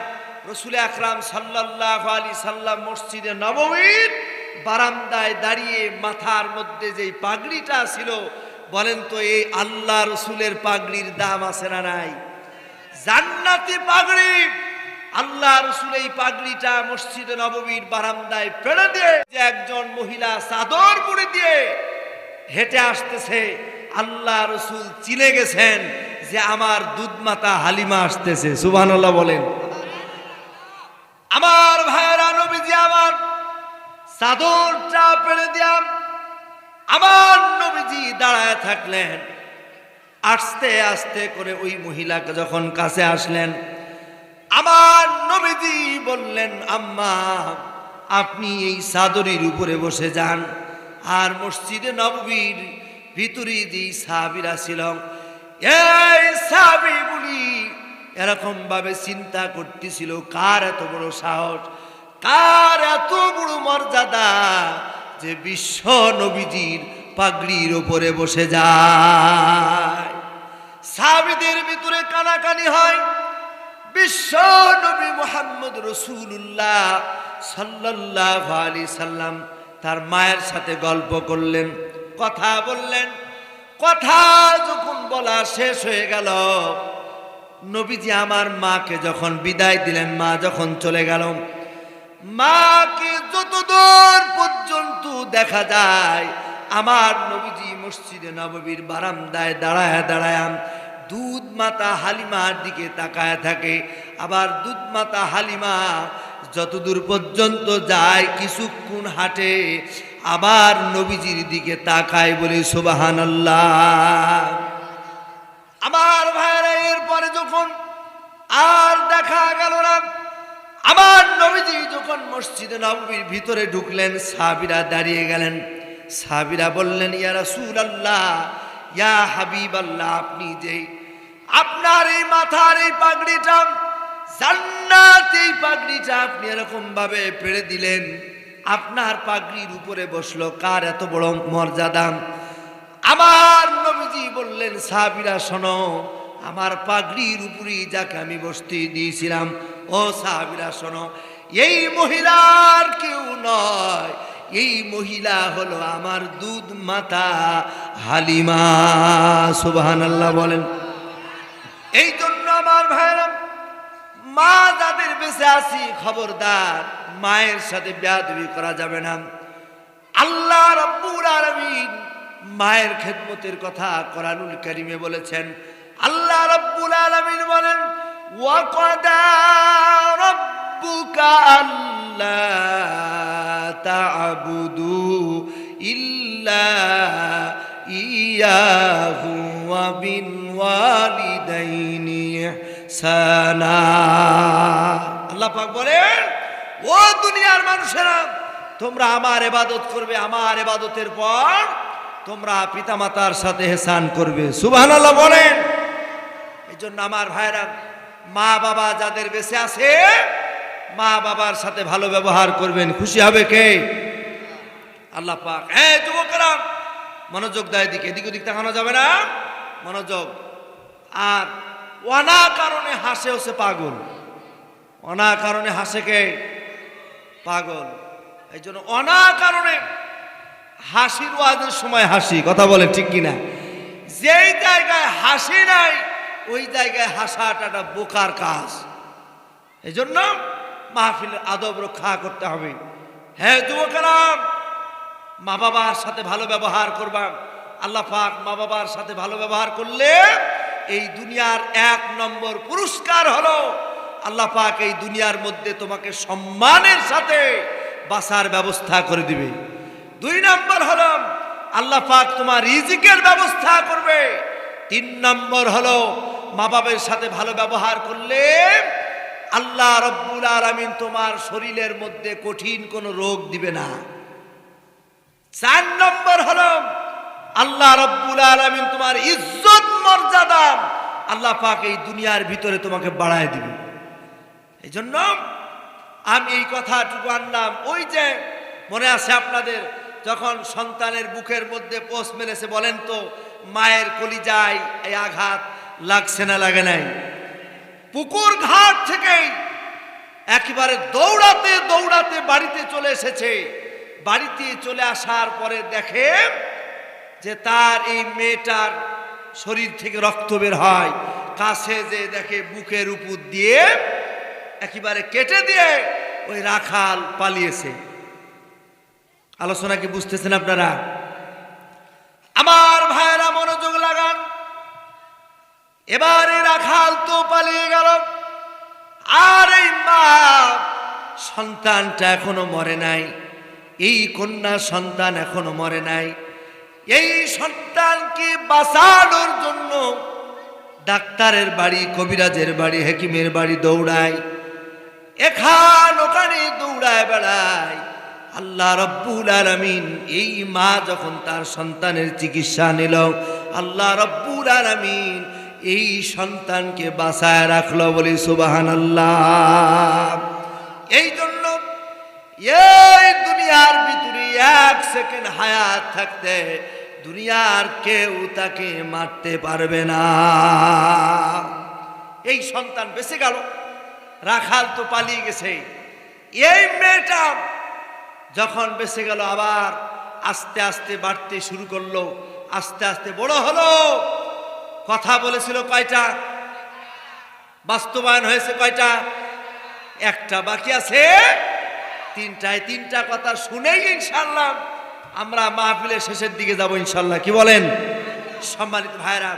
রাসূল আকরাম সাল্লাল্লাহু আলাইহি সাল্লাম মসজিদে নববীর বারান্দায় দাঁড়িয়ে মাথার মধ্যে যেই পাগড়িটা ছিল, বলেন তো এই আল্লাহ রাসূলের পাগড়ির দাম আছে না নাই? জান্নাতি পাগড়ি। আল্লাহ রাসূল এই পাগড়িটা মসজিদে নববীর বারান্দায় ফেলে দিয়ে যে একজন মহিলা চাদর মুড়ি দিয়ে হেঁটে আসতেছে, আল্লাহ রাসূল চিনে গেছেন যে আমার দুধমাতা হালিমা আসতেছে, সুবহানাল্লাহ বলেন। আমার ভাইরা, নবীজি আমার চাদরটা ফেলে দিয়াম, আমার নবীজি দাঁড়ায় থাকলেন। আস্তে আস্তে করে ওই মহিলাকে যখন কাছে আসলেন, আমার নবীজি বললেন, আম্মা আপনি এই চাদরের উপরে বসে যান। আর মসজিদে নববীর ভিতরে যে সাহাবীরা ছিল, এই সাহাবীগুলি এরকম ভাবে চিন্তা করতেছিল, কার এত বড় সাহস, কার এত বড় মর্যাদা যে বিশ্ব নবীজির পাগড়ির উপরে বসে যায়। সাহাবীদের ভিতরে কানাকানি হয়। বিশ্ব নবী মুহাম্মদ রাসূলুল্লাহ সাল্লাল্লাহু আলাইহি সাল্লাম তার মায়ের সাথে গল্প করলেন, কথা বললেন। কথা যখন বলা শেষ হয়ে গেল, নবীজি আমার মাকে যখন বিদায় দিলেন, মা যখন চলে গেল, মাকে যতদূর পর্যন্ত দেখা যায় আমার নবীজি মসজিদে নববীর বারান্দায় দাঁড়ায় দাঁড়ায় দুধ মাতা হালিমার দিকে তাকায় থাকে। আবার দুধ মাতা হালিমা যতদূর পর্যন্ত যায় কিছুক্ষণ হাঁটে, আবার নবীজির দিকে তাকায়, বলে সুবহানাল্লাহ। আমার ভাইরা, এরপরে যখন আর দেখা গেল না, আমার নবীজি যখন মসজিদে নববীর ভিতরে ঢুকলেন, সাহাবীরা দাঁড়িয়ে গেলেন। সাহাবীরা বললেন, ইয়া রাসূলুল্লাহ, ইয়া হাবিবাল্লাহ, আপনি যে আপনার এই মাথার এই পাগড়িটা জান্নাতি, এই পাগড়িটা আপনি এরকম ভাবে পেড়ে দিলেন, আপনার পাগড়ির উপরে বসলো কার এত বড় মর্যাদা? আমার নবীজি বললেন, সাহাবীরা শোনো, আমার পাগড়ির উপরেই যাকে আমি বসতে দিয়েছিলাম, ও সাহাবীরা শোনো, এই মহিলার কেউ নয়, এই মহিলা হলো আমার দুধ মাতা হালিমা, সুবহানাল্লাহ বলেন। এই জন্য আমার ভাইরা, মা যাদের বেঁচে আছি, খবরদার মায়ের সাথে বেয়াদবি করা যাবে না। আল্লাহ রাব্বুল আলামিন মায়ের খেদমতের কথা কোরআনুল কারীমে বলেছেন। আল্লাহ রাব্বুল আলামিন বলেন, ওয়া ক্বাদা রাব্বুকা আল্লা তা'বুদু ইল্লা ইয়াহু ওয়া বিল ওয়ালিদাইনি ইহসানা। আল্লাহ পাক বলেন, ও দুনিয়ার মানুষেরা, তোমরা আমার ইবাদত করবে, আমার ইবাদতের পর তোমরা পিতামাতার সাথে ইহসান করবে। সুবহানাল্লাহ বলেন। এই জন্য আমার ভাইরা, মা বাবা যাদের বেঁচে আছে, মা বাবার সাথে ভালো ব্যবহার করবেন, খুশি হবে কে? আল্লাহ পাক। হ্যাঁ যুবকেরা, মনোযোগ দেয় দিকে, এদিক ওদিক তাকানো যাবে না, মনোযোগ। আর অনা কারণে হাসে হচ্ছে পাগল, অনা কারণে হাসে কে? পাগল। এই জন্য অনা কারণে হাসির ওয়াজের সময় হাসি, কথা বলে ঠিক কিনা? যেই জায়গায় হাসি নাই ওই জায়গায় হাসাটা একটা বোকার কাজ। এই জন্য মাহফিলের আদব রক্ষা করতে হবে। হ্যাঁ যুবকেরা, মা বাবার সাথে ভালো ব্যবহার করবা। আল্লাহ পাক মা বাবার সাথে ভালো ব্যবহার করলে এই দুনিয়ার 1 নম্বর পুরস্কার হলো আল্লাহ পাক এই দুনিয়ার মধ্যে তোমাকে সম্মানের সাথে বাঁচার ব্যবস্থা করে দিবে। 2 নম্বর হলো আল্লাহ পাক তোমার রিজিকের ব্যবস্থা করবে। 3 নম্বর হলো মা বাবার সাথে ভালো ব্যবহার করলে আল্লাহ রাব্বুল আলামিন তোমার শরীরের মধ্যে কঠিন কোনো রোগ দিবে না। 4 নম্বর হলো আল্লাহ রাব্বুল আলামিন তোমার ইজ্জত মর্যাদা আল্লাহ পাক এই দুনিয়ার ভিতরে তোমাকে বাড়ায় দিবে। এই জন্য আমি এই কথাটুকু আনলাম। ওই যে মনে আছে আপনাদের, যখন সন্তানের বুকের মধ্যে পোষ মেরেছে, বলেন তো মায়ের কলিজায় এই আঘাত লাগছে না লাগে নাই? পুকুর ঘাট থেকেই একেবারে দৌড়াতে দৌড়াতে বাড়িতে চলে এসেছে। বাড়িতে চলে আসার পরে দেখে যে তার এই মেয়েটার শরীর থেকে রক্ত বের হয়। কাছে যে দেখে বুকের উপর দিয়ে একেবারে কেটে দিয়ে ওই রাখাল পালিয়েছে। আলোচনা কি বুঝতেছেন আপনারা? আমার ভাইরা মনোযোগ লাগান। এবারে রাখাল তো পালিয়ে গেল, আর এই মা সন্তানটা এখনো মরে নাই, এই কন্যা সন্তান এখনো মরে নাই। এই সন্তানকে বাঁচানোর জন্য ডাক্তারের বাড়ি, কবিরাজের বাড়ি, হাকিমের বাড়ি দৌড়ায়, এখান ওখানে দৌড়ায় বেড়ায়। আল্লাহ রাব্বুল আলামিন এই মা যখন তার সন্তানের চিকিৎসা নিল, আল্লাহ রাব্বুল আলামিন এই সন্তানকে বাঁচায় রাখলো, বলি সুবহানাল্লাহ। এই জন্য এই দুনিয়ার ভিতরে 1 সেকেন্ড হায়াত থাকতে দুনিয়ার কেউ তাকে মারতে পারবে না। এই সন্তান বেঁচে গেল, রাখাল তো পালিয়ে গেছে। এই মেয়েটা যখন বেঁচে গেল, আবার আস্তে আস্তে বাড়তে শুরু করলো, আস্তে আস্তে বড় হলো। কথা বলেছিল কয়টা? বাস্তবায়ন হয়েছে কয়টা? 1টা বাকি আছে, 3টায়। 3টা কথা শুনেই ইনশাআল্লাহ আমরা মাহফিলের শেষের দিকে যাব ইনশাআল্লাহ। কি বলেন? সম্মানিত ভাইরা,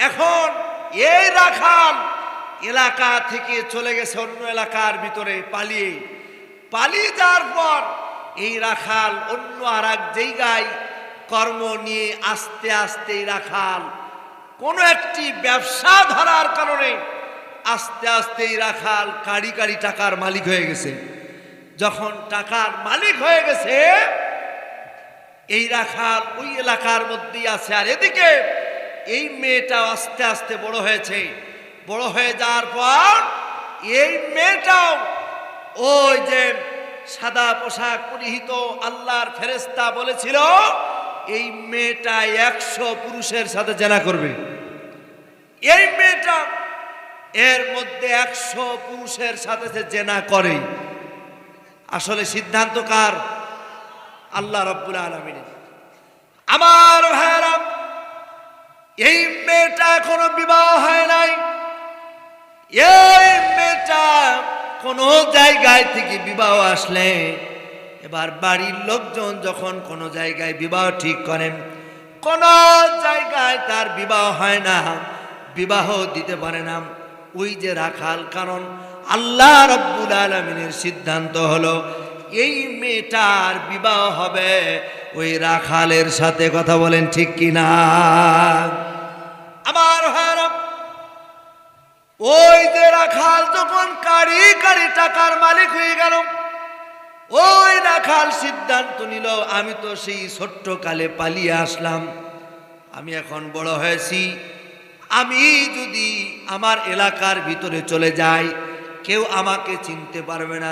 এখন এই রাখাল এলাকা থেকে চলে গেছে অন্য এলাকার ভিতরে পালিয়ে। পালিয়ে যাওয়ার পর এই রাখাল অন্য আর এক জায়গায় কর্ম নিয়ে আস্তে আস্তে এই রাখাল কোনো একটি ব্যবসা ধরার কারণে আস্তে আস্তে এই রাখাল কাড়ি কাড়ি টাকার মালিক হয়ে গেছে। যখন টাকার মালিক হয়ে গেছে, এই রাখাল ওই এলাকার মধ্যেই আছে। আর এদিকে এই মেয়েটা আস্তে আস্তে বড় হয়েছে। বড় হয়ে যাওয়ার পর এই মেয়েটাও ওই যে সাদা পোশাক পরিহিত আল্লাহর ফেরেশতা বলেছিল এই মেয়েটা 100 পুরুষের সাথে জেনা করবে। এই মেয়েটা এর মধ্যে 100 পুরুষের সাথে সে জেনা করে। আসলে সিদ্ধান্ত কার? আল্লাহ রাব্বুল আলামিনের। আমার ভাইরা, এই মেয়েটা এখনো বিবাহ হয় নাই। এই মেয়েটা কোন জায়গায় থেকে বিবাহ আসলে, এবার বাড়ির লোকজন যখন কোন জায়গায় বিবাহ ঠিক করেন, কোন জায়গায় তার বিবাহ হয় না, বিবাহ দিতে পারে না, ওই যে রাখাল। কারণ আল্লাহ রাব্বুল আলামিনের সিদ্ধান্ত হলো এই মেয়েটার বিবাহ হবে ওই রাখালের সাথে। কথা বলেন ঠিক কিনা? আমার ভাইরা, ওই যে রাখাল যখন কারি কারি টাকার মালিক হয়ে গেল, ওই রাখাল সিদ্ধান্ত নিল, আমি তো সেই ছোট্ট কালে পালিয়ে আসলাম, আমি এখন বড় হয়েছি, আমি যদি আমার এলাকার ভিতরে চলে যাই কেউ আমাকে চিনতে পারবে না।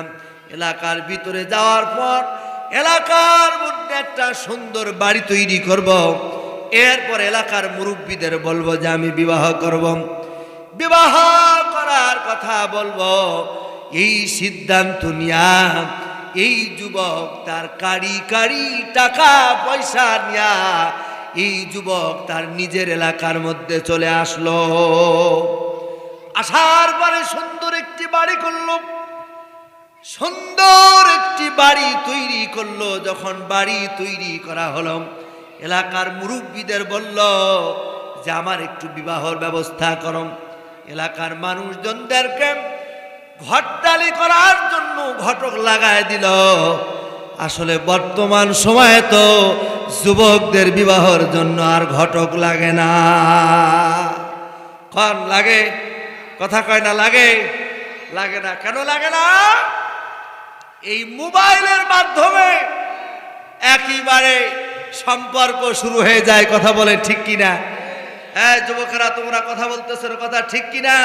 এলাকার ভিতরে যাওয়ার পর এলাকার মধ্যে একটা সুন্দর বাড়ি তৈরি করব, এরপর এলাকার মুরব্বীদের বলবো যে আমি বিবাহ করব, বিবাহ করার কথা বলবো। এই সিদ্ধান্ত নিয়া এই যুবক তার কারি কারি টাকা পয়সা নিয়া এই যুবক তার নিজের এলাকার মধ্যে চলে আসলো। আসার পরে সুন্দর একটি বাড়ি করলো, সুন্দর একটি বাড়ি তৈরি করলো। যখন বাড়ি তৈরি করা হলো, এলাকার মুরব্বীদের বলল যে আমার একটু বিবাহর ব্যবস্থা করো। এলাকার মানুষজনদেরকে ঘটতালি করার জন্য ঘটক লাগায় দিল। আসলে বর্তমান সময়ে তো যুবকদের বিবাহের জন্য আর ঘটক লাগে না। কন লাগে? কথা কয় না লাগে? লাগে না। কেন লাগে না? এই মোবাইলের মাধ্যমে একেবারে সম্পর্ক শুরু হয়ে যায়। কথা বলে ঠিক কিনা? হ্যাঁ যুবকেরা, তোমরা কথা বলতেছো, কথা ঠিক কিনা?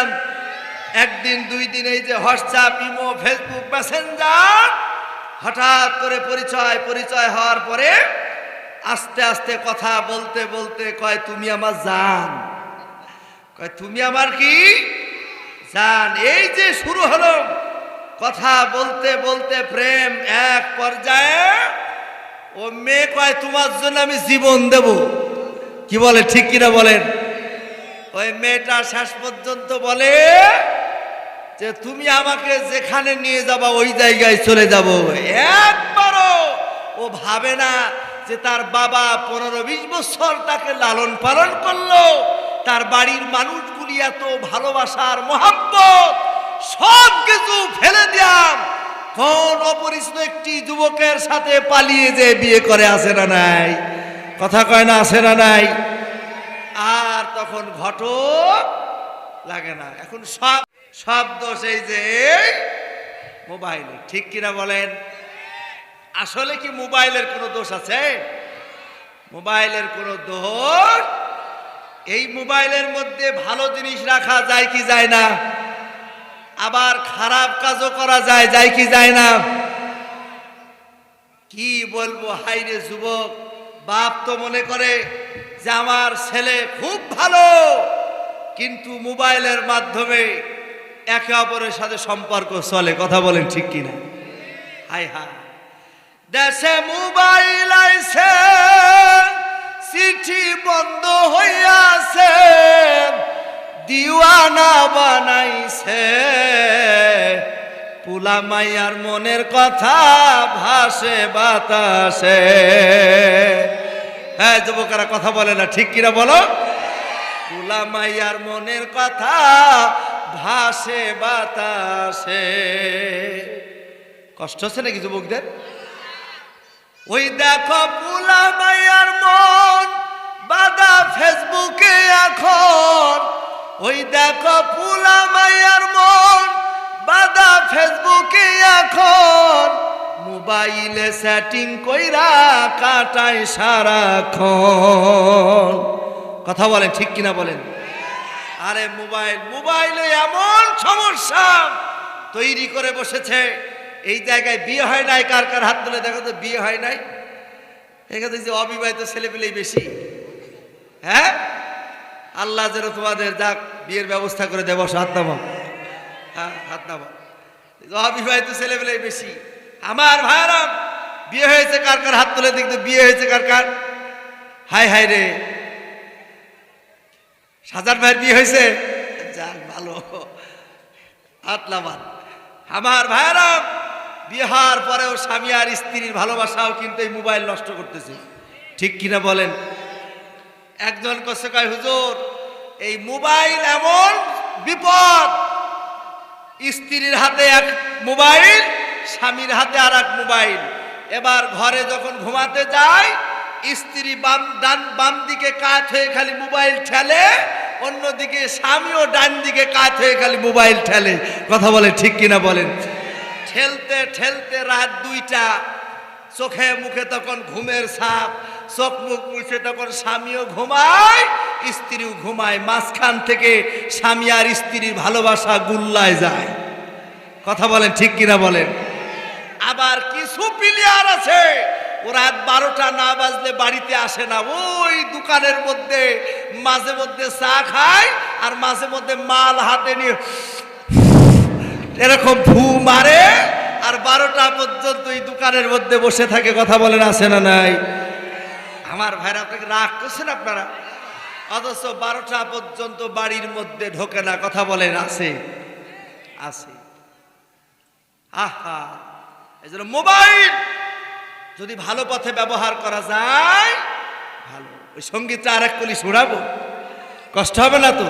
একদিন দুই দিন এই যে হোয়াটসঅ্যাপ, ইমো, ফেসবুক, মেসেঞ্জার, হঠাৎ করে পরিচয় হওয়ার পরে আস্তে আস্তে কথা বলতে বলতে কয় তুমি আমার জান, কয় তুমি আমার কি জান। এই যে শুরু হলো কথা বলতে বলতে প্রেম, এক পর্যায়ে ও মেয়ে কয় তোমার জন্য আমি জীবন দেব। কি বলে ঠিক কিনা বলেন? ওই মেয়েটা শেষ পর্যন্ত বলে যে তুমি আমাকে যেখানে নিয়ে যাবা ওই জায়গায় চলে যাব। একবারও ও ভাবে না যে তার বাবা 15-20 বছর তাকে লালন পালন করলো, তার বাড়ির মানুষগুলি এত ভালোবাসার মহব্বত সব কিছু ফেলে দিয়াম কোন অপরিচিত একটি যুবকের সাথে পালিয়ে যে বিয়ে করে, আসে না নাই? কথা কয় না, আসে না নাই? আর তখন ঘটক লাগে না। এখন সব দোষ এই যে মোবাইলে। ঠিক কিনা বলেন? আসলে কি মোবাইলের কোনো দোষ আছে? মোবাইলের কোনো দোষ? এই মোবাইলের মধ্যে ভালো জিনিস রাখা যায় কি যায় না? আবার খারাপ কাজও করা যায় কি যায় না? কি বলবো, হাইরে যুবক, বাপ তো মনে করে যে আমার ছেলে খুব ভালো, কিন্তু মোবাইলের মাধ্যমে একে অপরের সাথে সম্পর্ক চলে। কথা বলেন ঠিক কিনা? হাই হাই, দেশে মোবাইল আইছে, চিঠি বন্ধ হইয়াছে, দিওয়ানা বানাইছে, পুলা মাইয়ার মনের কথা ভাসে বাতাসে। হ্যাঁ যুবকেরা কথা বলে না, ঠিক কিনা বলো? পুলা মাইয়ার মনের কথা ভাসে বাতাসে। কষ্ট হচ্ছে নাকি যুবকদের? ওই দেখো পুলা মাইয়ার মন বাদা ফেসবুকে এখন, ওই দেখো পুলা মাইয়ার মন বাদা ফেসবুকে এখন, মোবাইলে সেটিং কইরা কাটায় সারাক্ষণ। কথা বলেন ঠিক কিনা বলেন? আরে মোবাইলে এমন সমস্যা তৈরি করে বসেছে, এই জায়গায় বিয়ে হয় নাই, কার কার হাত তুলে দেখো তো বিয়ে হয় নাই। এখানে যে অবিবাহিত ছেলেপেলেই বেশি। হ্যাঁ, আল্লাহ যেন তোমাদের যাক বিয়ের ব্যবস্থা করে দেব। হাত নামো, হ্যাঁ হাত নামো। অবিবাহিত ছেলেপেলেই বেশি। আমার ভাইরা বিয়ে হয়েছে কার কার হাত তুলে দেখতে, বিয়ে হয়েছে কার কার? হাই হাই রে, সাজার ভাইয়ের বিয়ে হয়েছে, যাক ভালো, হাত নামান। আমার ভাইরা বিয়ে হওয়ার পরেও স্বামী আর স্ত্রীর ভালোবাসাও কিন্তু এই মোবাইল নষ্ট করতেছে। ঠিক কিনা বলেন? একজন কছে কয় হুজুর এই মোবাইল এমন বিপদ, স্ত্রীর হাতে এক মোবাইল, স্বামীর হাতে আর এক মোবাইল। এবার ঘরে যখন ঘুমাতে যায়, স্ত্রী বাম দিকে কাত হয়ে খালি মোবাইল ঠেলে, অন্যদিকে স্বামীও ডান দিকে কাত হয়ে খালি মোবাইল ঠেলে। কথা বলে ঠিক কিনা বলেন? ঠেলতে ঠেলতে রাত 2টা, চোখে মুখে তখন ঘুমের ছাপ, চোখ মুখ মুছে তখন স্বামীও ঘুমায়, স্ত্রীও ঘুমায়। মাঝখান থেকে স্বামী আর স্ত্রীর ভালোবাসা গুল্লায় যায়। কথা বলেন ঠিক কিনা বলেন? আবার কিছু প্লেয়ার আছে, ও রাত 12টা না বাজলে বাড়িতে আসে না, ওই দোকানের মধ্যে মাঝে মধ্যে চা খায় আর মাঝে মধ্যে মাল হাতে নিয়ে এরকম ফু মারে, আর 12টা পর্যন্ত এই দোকানের মধ্যে বসে থাকে। কথা বলেন আছে না নাই? আমার ভাইরা, আপনাকে রাগ করছেন আপনারা, অথচ 12টা পর্যন্ত বাড়ির মধ্যে ঢোকে না। কথা বলেন আছে? আছে। আহা, এই জন্য মোবাইল যদি ভালো পথে ব্যবহার করা যায় ভালো। ওই সঙ্গীতটা আর এক কলি শোনাবো, কষ্ট হবে না তো?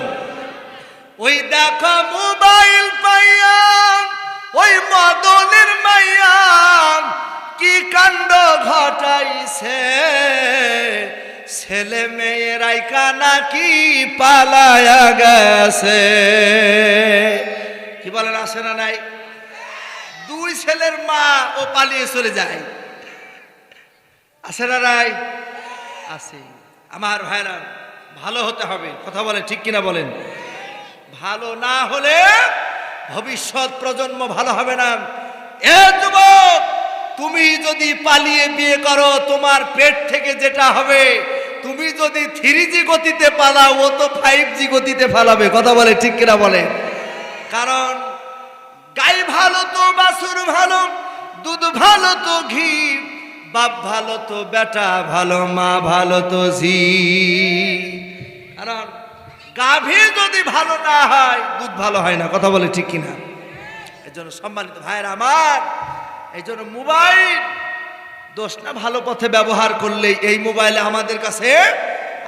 ওই দেখো মোবাইল পাইয়া ওই মদনের মাইয়া কি কাণ্ড ঘটাইছে, ছেলে মেয়েরাই কানা কি পালায়া গেছে। কি বলেন আসে না নাই? 2 ছেলের মা ও পালিয়ে চলে যায়। আসে না নাই? আছে। আমার ভাইরা, ভালো হতে হবে। কথা বলে ঠিক কিনা বলেন? ভালো না হলে ভবিষ্যৎ প্রজন্ম ভালো হবে না। এ যুবক, তুমি যদি পালিয়ে বিয়ে করো, তোমার পেট থেকে যেটা হবে, তুমি যদি 3G গতিতে পালাও, ও তো 5G গতিতে পালাবে। কথা বলে ঠিক কিনা বলে? কারণ গাই ভালো তো বাছুর ভালো, দুধ ভালো তো ঘি, বাপ ভালো তো বেটা ভালো, মা ভালো তো ঝি। কারণ গাভী যদি ভালো না হয়, দুধ ভালো হয় না। কথা বলে ঠিক কিনা? এই জন্য সম্মানিত ভাইরা আমার, এই জন্য মোবাইল দোষ না, ভালো পথে ব্যবহার করলেই। এই মোবাইলে আমাদের কাছে,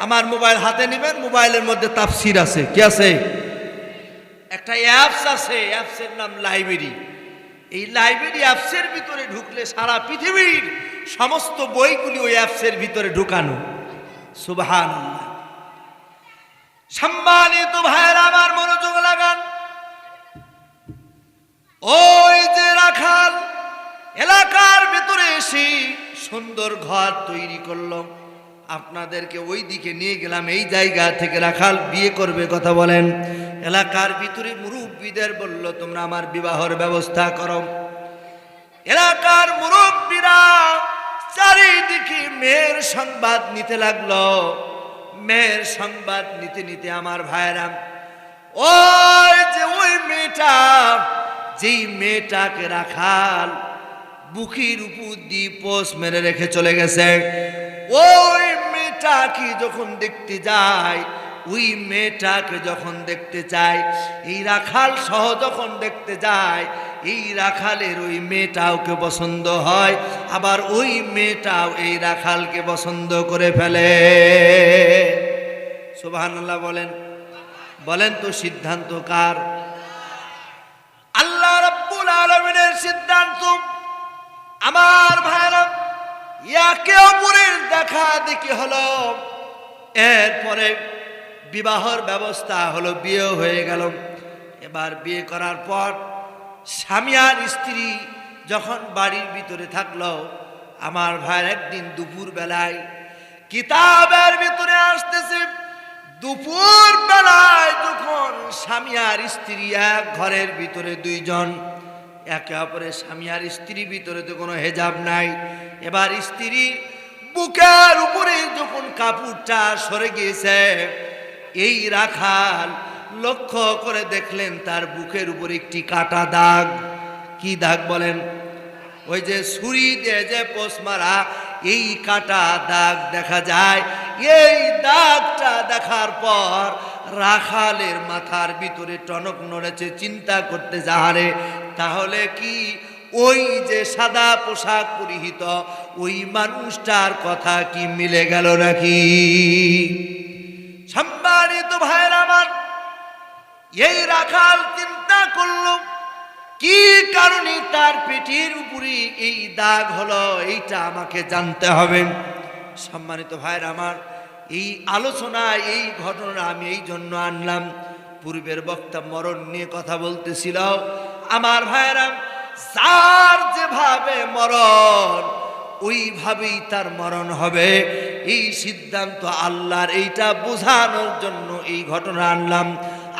আমার মোবাইল হাতে নেবেন, মোবাইলের মধ্যে তাফসির আছে। কি আছে? একটা অ্যাপস আছে, অ্যাপসের নাম লাইব্রেরি। এই লাইব্রেরি অ্যাপসের ভিতরে ঢুকলে সারা পৃথিবীর সমস্ত বইগুলি ওই অ্যাপসের ভিতরে ঢুকানো। সুবহানাল্লাহ। সম্মানিত ভাইরা আমার, মনোযোগ লাগান। ওই যে রাখাল এলাকার ভিতরে এসে সুন্দর ঘর তৈরি করলো, আপনাদেরকে ওই দিকে নিয়ে গেলাম। এই জায়গা থেকে রাখাল বিয়ে করবে। কথা বলেন? এলাকার ভিতরে মুরব্বীদের বলল, তোমরা আমার বিবাহের ব্যবস্থা করো। এলাকার মুরব্বীরা চারিদিকে মেয়ের সংবাদ নিতে লাগলো। মেয়ের সংবাদ নিতে নিতে আমার ভাইরা, ওই যে ওই মেয়েটা, যেই মেয়েটাকে রাখাল বুকের উপর দিয়ে পোষ মেরে রেখে চলে গেছে, ওই মেয়েটাকে যখন দেখতে যায়, ওই মেয়েটাকে যখন দেখতে চায়, এই রাখাল সহ যখন দেখতে যায়, এই রাখালের ওই মেয়েটাওকে পছন্দ হয়, আবার ওই মেয়েটাও এই রাখালকে পছন্দ করে ফেলে। সুবহানাল্লাহ বলেন? বলেন তো সিদ্ধান্ত কার? আল্লাহ রাব্বুল আলামিনের সিদ্ধান্ত। আমার ভাইরা, একে অপরের দেখা দেখি হলো, এরপরে বিবাহের ব্যবস্থা হলো, বিয়ে হয়ে গেল। এবার বিয়ে করার পর স্বামী আর স্ত্রী যখন বাড়ির ভিতরে থাকলো, আমার ভাইয়ের একদিন দুপুর বেলায় কিতাবের ভিতরে আসতেছে, দুপুর বেলায় যখন স্বামী আর স্ত্রী এক ঘরের ভিতরে, 2 জন একে অপরের, স্বামী আর স্ত্রীর ভিতরে তো কোনো হেজাব নাই। এবার স্ত্রীর বুকের উপরে যখন কাপড়টা সরে গিয়েছে, এই রাখাল লক্ষ্য করে দেখলেন তার বুকের উপরে একটি কাটা দাগ। কি দাগ বলেন? ওই যে ছুরি দিয়ে যে পোষ মারা, এই কাটা দাগ দেখা যায়। এই দাগটা দেখার পর রাখালের মাথার ভিতরে টনক নড়েছে, চিন্তা করতে যাহারে, তাহলে কি ওই যে সাদা পোশাক পরিহিত ওই মানুষটার কথা কি মিলে গেল নাকি? সম্মানিত ভাইরা আমার, এই রাখাল চিন্তা করল কি কারণে তার পেটের উপরে এই দাগ হলো, এইটা আমাকে জানতে হবে। সম্মানিত ভাইরা আমার, এই আলোচনা, এই ঘটনা আমি এই জন্য আনলাম, পূর্বের বক্তা মরণ নিয়ে কথা বলতেছিল। আমার ভাইরা, যার যেভাবে মরণ ওইভাবেই তার মরণ হবে, এই সিদ্ধান্ত আল্লাহর, এইটা বোঝানোর জন্য এই ঘটনা আনলাম।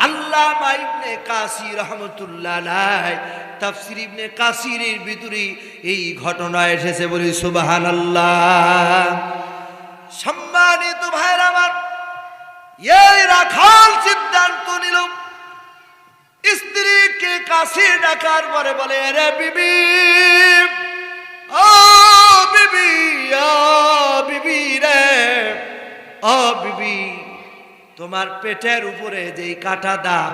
আল্লামা ইবনে কাসির রাহমাতুল্লাহ আলাইহি তাফসীর ইবনে কাসিরের ভিতরে এই ঘটনা এসেছে, বলি সুবহানাল্লাহ। সম্মানিত ভাইরা আমার, এই রাখাল সিদ্ধান্ত নিল, স্ত্রীকে কাছে ডাকার পরে বলে, আরে বিবি, ও বিবি, ও বিবি রে, ও বিবি, তোমার পেটের উপরে যেই কাটা দাগ,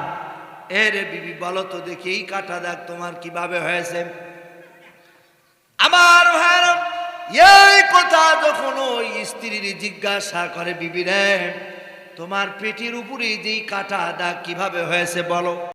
এরে বিবি বলো তো দেখি এই কাটা দাগ তোমার কিভাবে হয়েছে? আমার ভাইরা, এই কথা যখন ওই স্ত্রীর জিজ্ঞাসা করে, বিবি রে তোমার পেটের উপরে যেই কাটা দাগ কিভাবে হয়েছে বলো।